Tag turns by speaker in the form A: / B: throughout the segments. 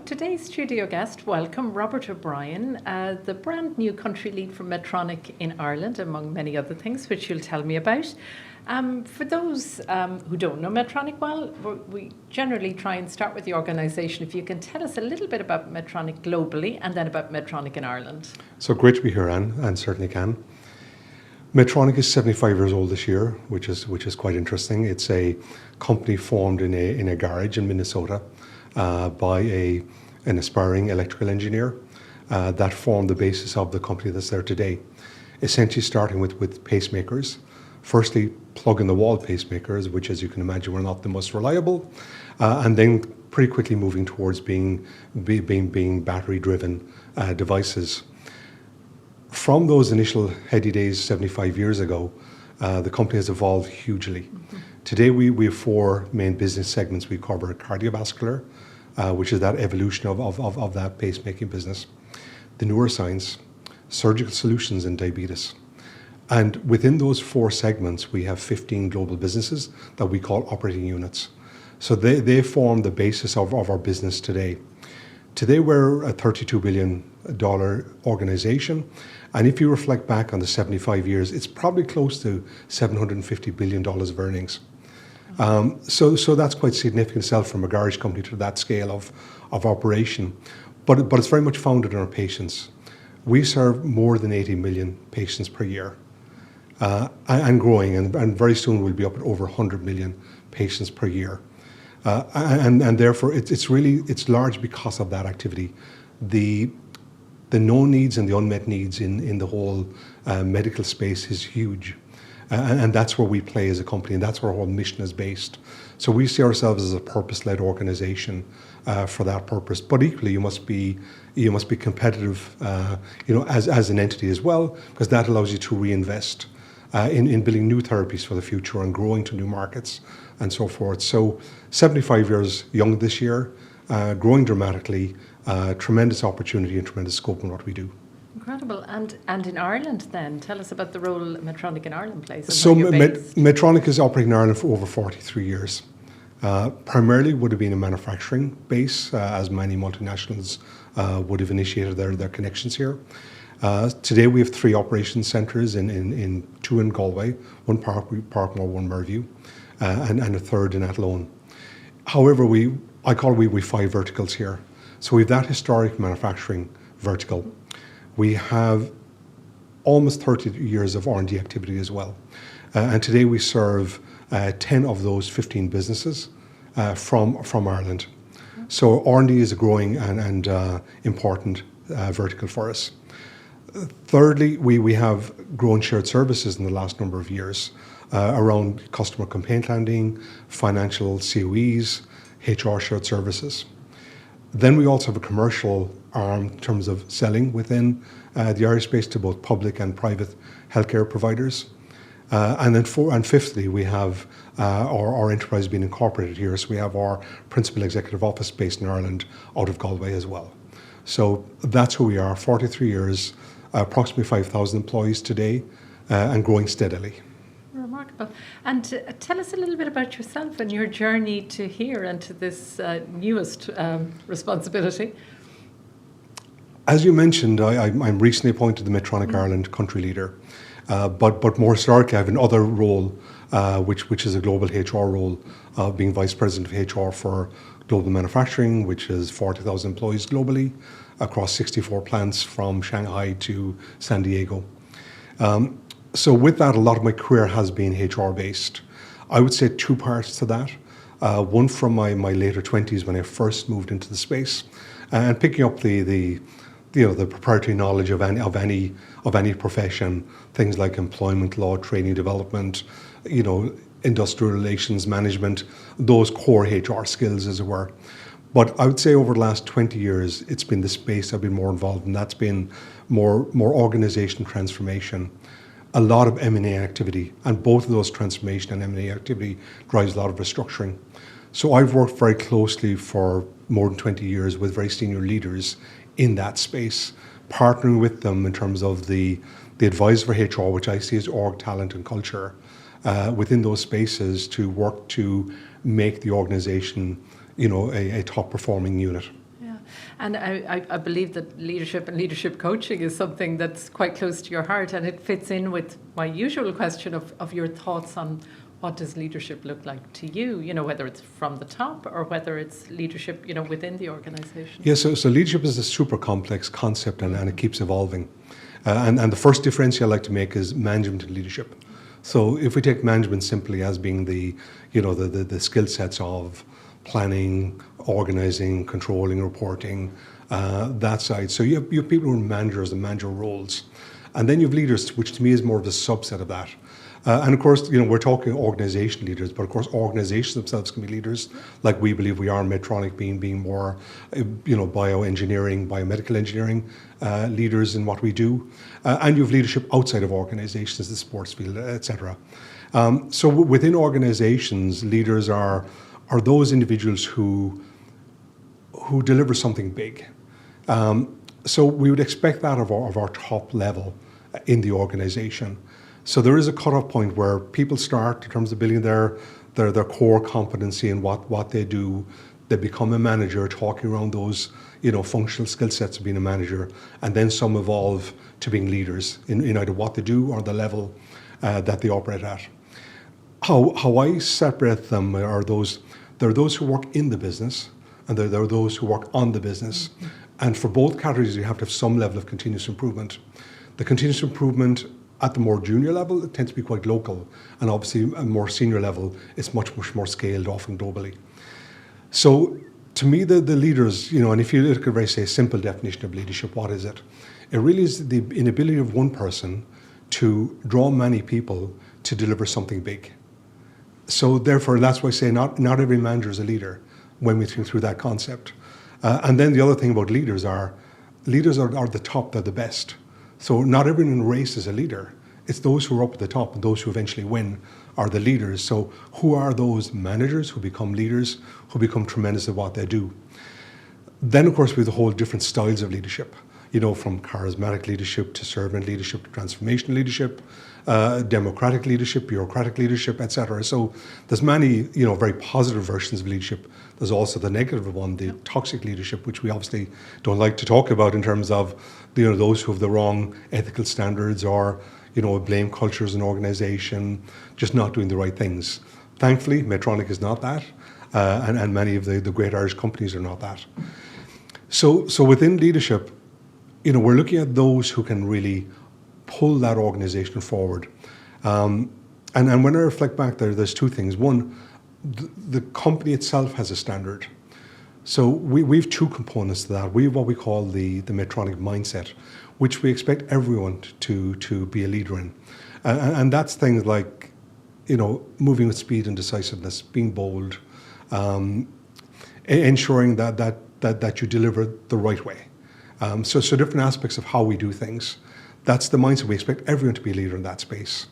A: today's studio guest, welcome Robert O'Brien, the brand new country lead for Medtronic in Ireland, among many other things, which you'll tell me about. For those who don't know Medtronic well, we generally try and start with the organisation. If you can tell us a little bit about Medtronic globally and then about Medtronic in Ireland.
B: So great to be here, Anne, and certainly can. Medtronic is 75 years old this year, which is quite interesting. It's a company formed in a garage in Minnesota by an aspiring electrical engineer that formed the basis of the company that's there today. Essentially starting with pacemakers. Firstly, plug-in-the-wall pacemakers, which, as you can imagine, were not the most reliable, and then pretty quickly moving towards being battery-driven devices. From those initial heady days 75 years ago, the company has evolved hugely. Mm-hmm. Today, we have four main business segments. We cover cardiovascular, which is that evolution of that pacemaking business, the neuroscience, surgical solutions, and diabetes. And within those four segments, we have 15 global businesses that we call operating units. So they form the basis of our business today. Today, we're a $32 billion organization. And if you reflect back on the 75 years, it's probably close to $750 billion of earnings. So that's quite significant itself from a garage company to that scale of operation. But it's very much founded on our patients. We serve more than 80 million patients per year and growing. And very soon we'll be up at over 100 million patients per year. And therefore, it's large because of that activity. The known needs and the unmet needs in the whole medical space is huge. And that's where we play as a company, and that's where our whole mission is based. So we see ourselves as a purpose-led organization for that purpose. But equally, you must be competitive, as an entity as well, because that allows you to reinvest in building new therapies for the future and growing to new markets and so forth. So 75 years young this year, growing dramatically, tremendous opportunity and tremendous scope in what we do.
A: Incredible. And in Ireland then, tell us about the role Medtronic in Ireland plays. And
B: so
A: where you're based.
B: Medtronic is operating in Ireland for over 43 years. Primarily would have been a manufacturing base, as many multinationals would have initiated their connections here. Today we have three operation centres, two in Galway, one Parkmore, one Merview, and a third in Athlone. However, we have five verticals here. So we have that historic manufacturing vertical. We have almost 30 years of R&D activity as well. And today we serve 10 of those 15 businesses from Ireland. So R&D is a growing and important vertical for us. Thirdly, we have grown shared services in the last number of years around customer complaint handling, financial COEs, HR shared services. Then we also have a commercial arm in terms of selling within the Irish space to both public and private healthcare providers. And fifthly, we have our enterprise being incorporated here. So we have our principal executive office based in Ireland out of Galway as well. So that's who we are, 43 years, approximately 5,000 employees today, and growing steadily.
A: Remarkable. And tell us a little bit about yourself and your journey to here and to this newest responsibility.
B: As you mentioned, I'm recently appointed the Medtronic Ireland country leader, but more historically I have another role, which is a global HR role, being vice president of HR for global manufacturing, which is 40,000 employees globally across 64 plants from Shanghai to San Diego. So with that, a lot of my career has been HR based. I would say two parts to that. One from my later 20s when I first moved into the space, and picking up the proprietary knowledge of any profession, things like employment law, training development, industrial relations management, those core HR skills, as it were. But I would say over the last 20 years, it's been the space I've been more involved in. That's been more organization transformation, a lot of M&A activity, and both of those transformation and M&A activity drives a lot of restructuring. So I've worked very closely for more than 20 years with very senior leaders in that space, partnering with them in terms of the advisor for HR, which I see as org talent and culture, within those spaces to work to make the organization, a top performing unit.
A: Yeah. And I believe that leadership and leadership coaching is something that's quite close to your heart, and it fits in with my usual question of your thoughts on what does leadership look like to you, whether it's from the top or whether it's leadership, within the organization.
B: Yeah, so leadership is a super complex concept, and it keeps evolving. And the first difference I like to make is management and leadership. So if we take management simply as being the skill sets of planning, organizing, controlling, reporting, that side. So you have people who are managers and managerial roles. And then you have leaders, which to me is more of a subset of that. And of course, we're talking organization leaders, but of course, organizations themselves can be leaders, like we believe we are, Medtronic being more, bioengineering, biomedical engineering leaders in what we do. And you have leadership outside of organizations, the sports field, etc. So within organizations, leaders are those individuals who deliver something big. So we would expect that of our top level in the organization. So there is a cutoff point where people start in terms of building their core competency in what they do. They become a manager, talking around those functional skill sets of being a manager, and then some evolve to being leaders in either what they do or the level that they operate at. How I separate them are there are those who work in the business, and there are those who work on the business. Mm-hmm. And for both categories, you have to have some level of continuous improvement. The continuous improvement at the more junior level, it tends to be quite local, and obviously a more senior level, it's much more scaled, often globally. So to me, the leaders, and if you look at a very, say, simple definition of leadership, what is it? It really is the inability of one person to draw many people to deliver something big. So therefore, that's why I say not every manager is a leader when we think through that concept. And then the other thing about leaders are the top, they're the best. So not everyone in a race is a leader. It's those who are up at the top and those who eventually win are the leaders. So who are those managers who become leaders, who become tremendous at what they do? Then, of course, we have the whole different styles of leadership, from charismatic leadership to servant leadership to transformational leadership, democratic leadership, bureaucratic leadership, etc. So there's many, very positive versions of leadership. There's also the negative one, the toxic leadership, which we obviously don't like to talk about in terms of, those who have the wrong ethical standards or, blame culture as an organization, just not doing the right things. Thankfully, Medtronic is not that, and many of the great Irish companies are not that. So within leadership, we're looking at those who can really pull that organization forward. And when I reflect back there's two things. One, the company itself has a standard. So we've two components to that. We have what we call the Medtronic mindset, which we expect everyone to be a leader in. And that's things like, moving with speed and decisiveness, being bold, ensuring that you deliver the right way. So different aspects of how we do things. That's the mindset. We expect everyone to be a leader in that space.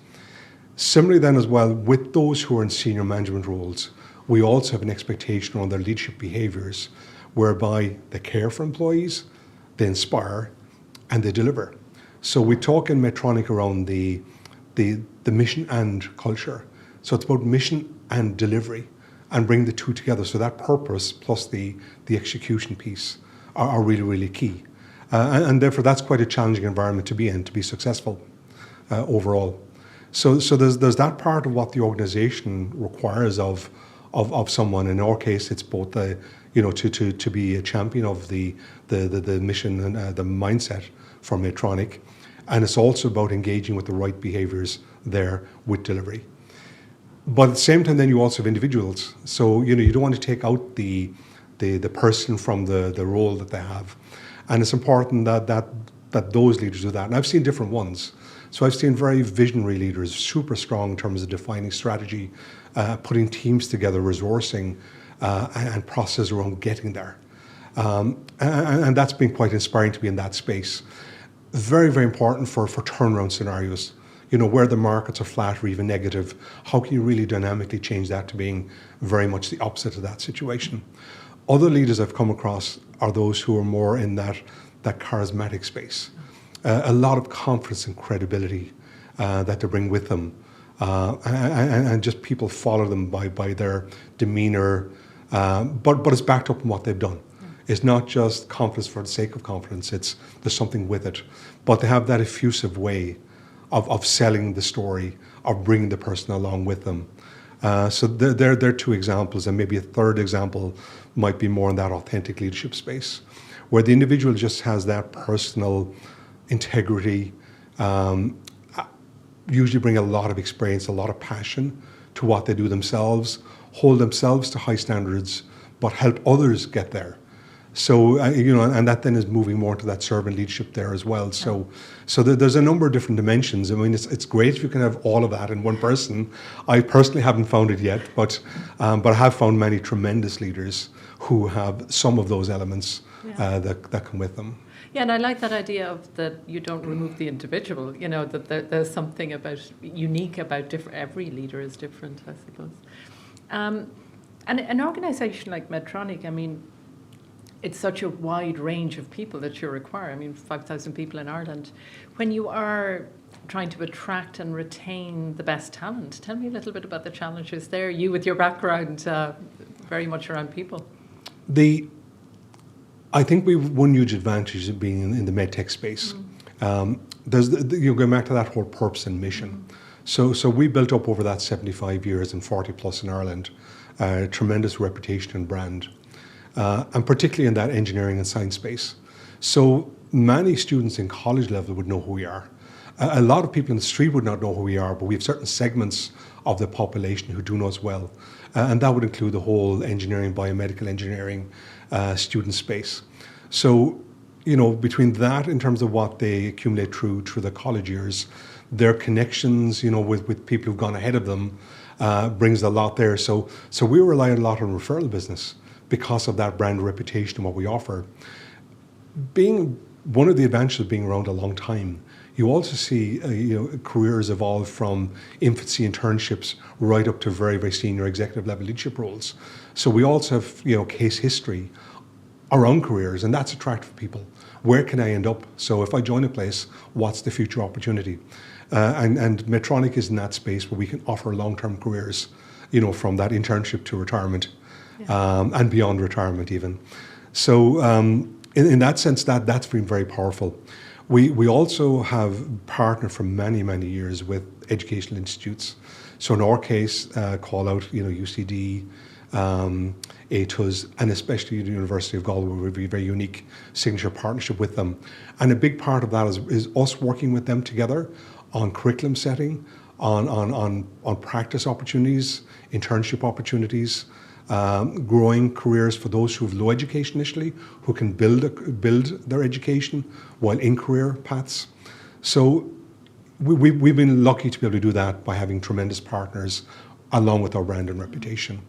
B: Similarly then as well, with those who are in senior management roles, we also have an expectation on their leadership behaviours whereby they care for employees, they inspire, and they deliver. So we talk in Medtronic around the mission and culture. So it's about mission and delivery and bring the two together. So that purpose plus the execution piece are really, really key. And therefore that's quite a challenging environment to be in, to be successful overall. So there's that part of what the organisation requires of someone. In our case, it's both to be a champion of the mission and the mindset for Medtronic, and it's also about engaging with the right behaviours there with delivery. But at the same time, then you also have individuals. So you don't want to take out the person from the role that they have, and it's important that those leaders do that. And I've seen different ones. So I've seen very visionary leaders, super strong in terms of defining strategy, putting teams together, resourcing, and process around getting there. And that's been quite inspiring to be in that space. Very, very important for turnaround scenarios. Where the markets are flat or even negative, how can you really dynamically change that to being very much the opposite of that situation? Other leaders I've come across are those who are more in that charismatic space. A lot of confidence and credibility that they bring with them. And just people follow them by their demeanour. But it's backed up in what they've done. It's not just confidence for the sake of confidence. There's something with it. But they have that effusive way of selling the story, of bringing the person along with them. So they're two examples, and maybe a third example might be more in that authentic leadership space, where the individual just has that personal integrity, usually bring a lot of experience, a lot of passion to what they do themselves, hold themselves to high standards, but help others get there. So, and that then is moving more to that servant leadership there as well. So there's a number of different dimensions. I mean, it's great if you can have all of that in one person. I personally haven't found it yet, but I have found many tremendous leaders who have some of those elements that come with them.
A: Yeah, and I like that idea of that you don't remove the individual, that there's something unique about every leader is different, I suppose. And an organisation like Medtronic, I mean, it's such a wide range of people that you require. I mean, 5,000 people in Ireland. When you are trying to attract and retain the best talent, tell me a little bit about the challenges there. You with your background, very much around people.
B: I think we've one huge advantage of being in the medtech space. You're going back to that whole purpose and mission. So we built up over that 75 years and 40 plus in Ireland, a tremendous reputation and brand. And particularly in that engineering and science space. So many students in college level would know who we are. A lot of people in the street would not know who we are, but we have certain segments of the population who do know us well. And that would include the whole engineering, biomedical engineering student space. So, between that in terms of what they accumulate through the college years, their connections, with people who've gone ahead of them, brings a lot there. So we rely a lot on referral business, because of that brand reputation and what we offer. Being one of the advantages of being around a long time, you also see careers evolve from infancy internships right up to very, very senior executive level leadership roles. So we also have case history around careers, and that's attractive for people. Where can I end up? So if I join a place, what's the future opportunity? And Medtronic is in that space where we can offer long-term careers, from that internship to retirement. And beyond retirement even. So in that sense, that's been very powerful. We also have partnered for many, many years with educational institutes. So in our case, call out UCD, ATUS, and especially the University of Galway, we have a very unique signature partnership with them. And a big part of that is us working with them together on curriculum setting, on practice opportunities, internship opportunities, growing careers for those who have low education initially, who can build their education while in career paths. So we've been lucky to be able to do that by having tremendous partners along with our brand and reputation.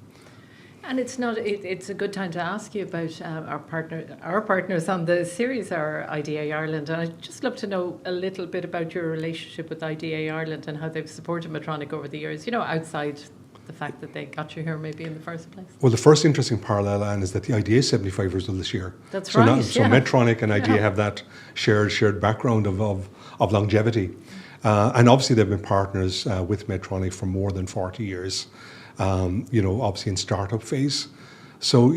A: And it's a good time to ask you about our partners on the series, our IDA Ireland. And I'd just love to know a little bit about your relationship with IDA Ireland and how they've supported Medtronic over the years, outside the fact that they got you here maybe in the first place.
B: Well, the first interesting parallel, Anne, is that the IDA is 75 years old this year.
A: That's right.
B: So Medtronic and IDA have that shared background of longevity. And obviously they've been partners with Medtronic for more than 40 years, obviously in startup phase. So,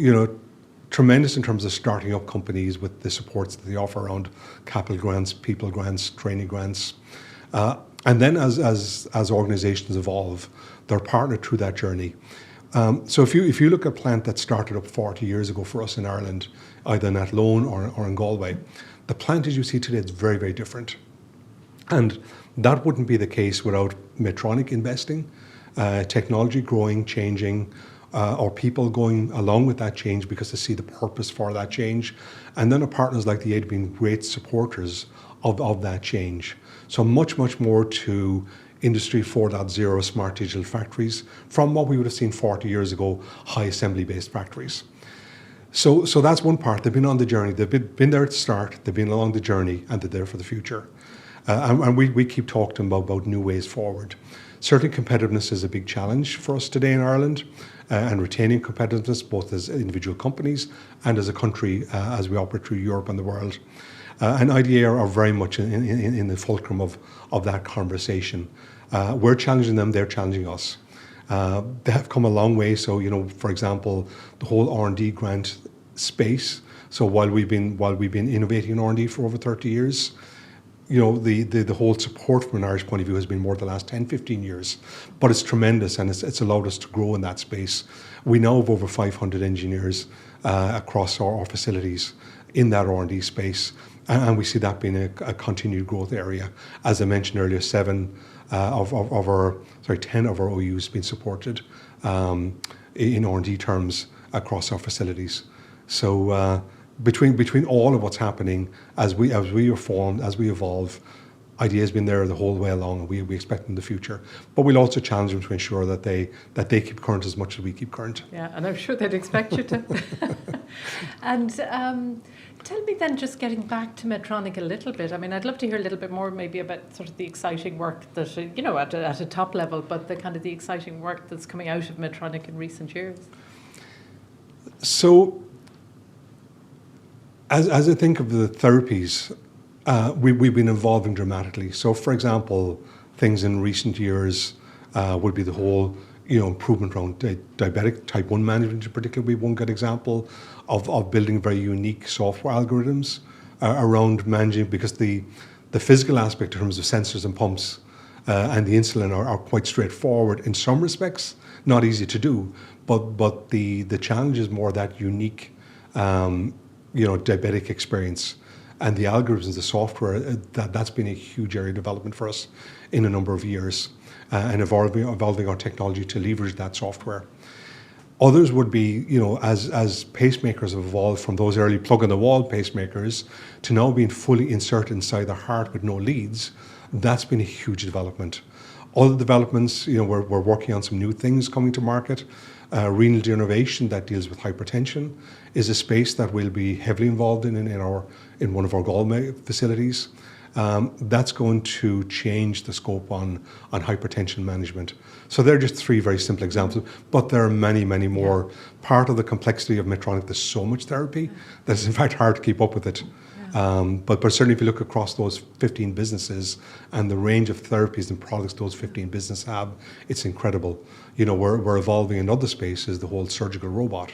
B: tremendous in terms of starting up companies with the supports that they offer around capital grants, people grants, training grants. And then as organizations evolve, they're partnered through that journey. So if you look at a plant that started up 40 years ago for us in Ireland, either in Athlone or in Galway, the plant as you see today is very, very different. And that wouldn't be the case without Medtronic investing, technology growing, changing, or people going along with that change because they see the purpose for that change. And then our partners like the AID being great supporters of that change. So much, much more to Industry 4.0 smart digital factories from what we would have seen 40 years ago, high assembly-based factories. So that's one part. They've been on the journey. They've been there at the start. They've been along the journey, and they're there for the future. And we keep talking to them about new ways forward. Certainly competitiveness is a big challenge for us today in Ireland, and retaining competitiveness both as individual companies and as a country as we operate through Europe and the world. And IDA are very much in the fulcrum of that conversation. We're challenging them, they're challenging us. They have come a long way. So, for example, the whole R&D grant space. So while we've been innovating in R&D for over 30 years, the whole support from an Irish point of view has been more the last 10, 15 years. But it's tremendous, and it's allowed us to grow in that space. We now have over 500 engineers across our facilities in that R&D space, and we see that being a continued growth area. As I mentioned earlier, 10 of our OUs being supported in R&D terms across our facilities. So between all of what's happening as we reform, as we evolve, ideas been there the whole way along, and we expect in the future. But we'll also challenge them to ensure that they keep current as much as we keep current.
A: Yeah, and I'm sure they'd expect you to. And tell me then, just getting back to Medtronic a little bit. I mean, I'd love to hear a little bit more maybe about sort of the exciting work that, at a top level, but the kind of the exciting work that's coming out of Medtronic in recent years.
B: So, as I think of the therapies, we've been evolving dramatically. So, for example, things in recent years would be the whole, improvement around diabetic type 1 management in particular. We one good example of building very unique software algorithms around managing, because the physical aspect in terms of sensors and pumps and the insulin are quite straightforward in some respects, not easy to do, but the challenge is more that unique diabetic experience, and the algorithms, the software, that's been a huge area of development for us in a number of years, and evolving our technology to leverage that software. Others would be, as pacemakers have evolved from those early plug-in-the-wall pacemakers to now being fully inserted inside the heart with no leads. That's been a huge development. Other developments, we're working on some new things coming to market. Renal denervation that deals with hypertension is a space that we'll be heavily involved in one of our Galway facilities. That's going to change the scope on hypertension management. So they're just three very simple examples, but there are many, many more. Part of the complexity of Medtronic, there's so much therapy that it's in fact hard to keep up with it. But certainly if you look across those 15 businesses and the range of therapies and products those 15 businesses have, it's incredible. We're evolving in other spaces, the whole surgical robot,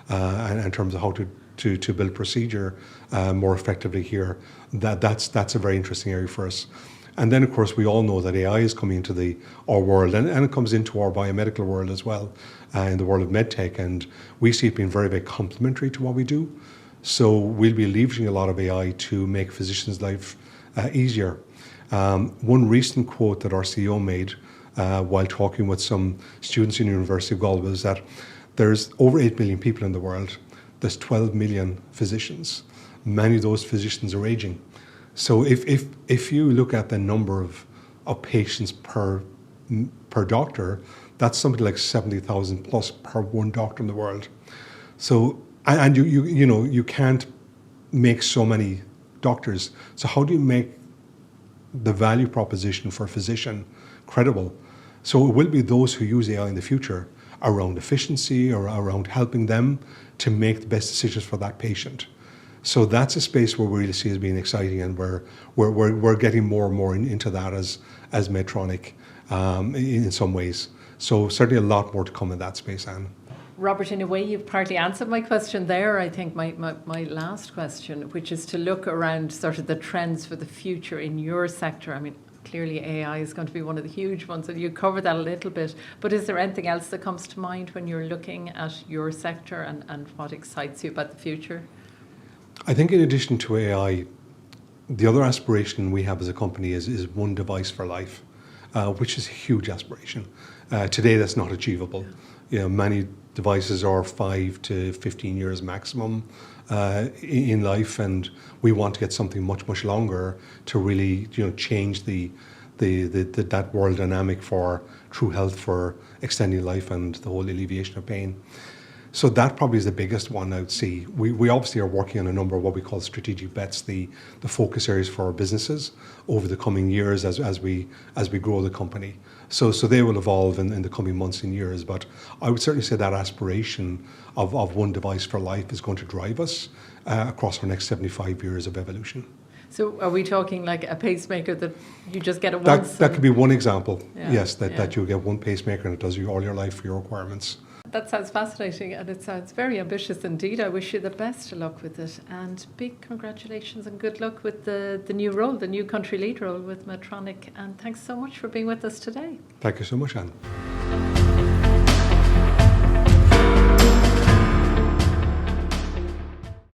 B: and in terms of how to build procedure more effectively here. That's a very interesting area for us. And then, of course, we all know that AI is coming into our world, and it comes into our biomedical world as well, in the world of medtech, and we see it being very, very complementary to what we do. So we'll be leveraging a lot of AI to make physicians' life easier. One recent quote that our CEO made while talking with some students in the University of Galway was that there's over 8 million people in the world. There's 12 million physicians. Many of those physicians are aging. So if you look at the number of patients per doctor, that's something like 70,000 plus per one doctor in the world. So, and you can't make so many doctors. So how do you make the value proposition for a physician credible? So it will be those who use AI in the future around efficiency or around helping them to make the best decisions for that patient. So that's a space where we really see as being exciting, and we're getting more and more into that as Medtronic in some ways. So certainly a lot more to come in that space, Anne.
A: Robert, in a way, you've partly answered my question there. I think my last question, which is to look around sort of the trends for the future in your sector. I mean, clearly AI is going to be one of the huge ones, and you covered that a little bit. But is there anything else that comes to mind when you're looking at your sector and what excites you about the future?
B: I think in addition to AI, the other aspiration we have as a company is one device for life, which is a huge aspiration. Today, that's not achievable. Many devices are 5 to 15 years maximum in life, and we want to get something much, much longer to really, change that world dynamic for true health, for extending life and the whole alleviation of pain. So that probably is the biggest one I would see. We obviously are working on a number of what we call strategic bets, the focus areas for our businesses over the coming years as we grow the company. So they will evolve in the coming months and years. But I would certainly say that aspiration of one device for life is going to drive us across our next 75 years of evolution.
A: So are we talking like a pacemaker that you just get it once?
B: That could be one example, yes, that you'll get one pacemaker and it does all your life for your requirements.
A: That sounds fascinating, and it sounds very ambitious indeed. I wish you the best of luck with it, and big congratulations and good luck with the new role, the new country lead role with Medtronic. And thanks so much for being with us today.
B: Thank you so much, Anne.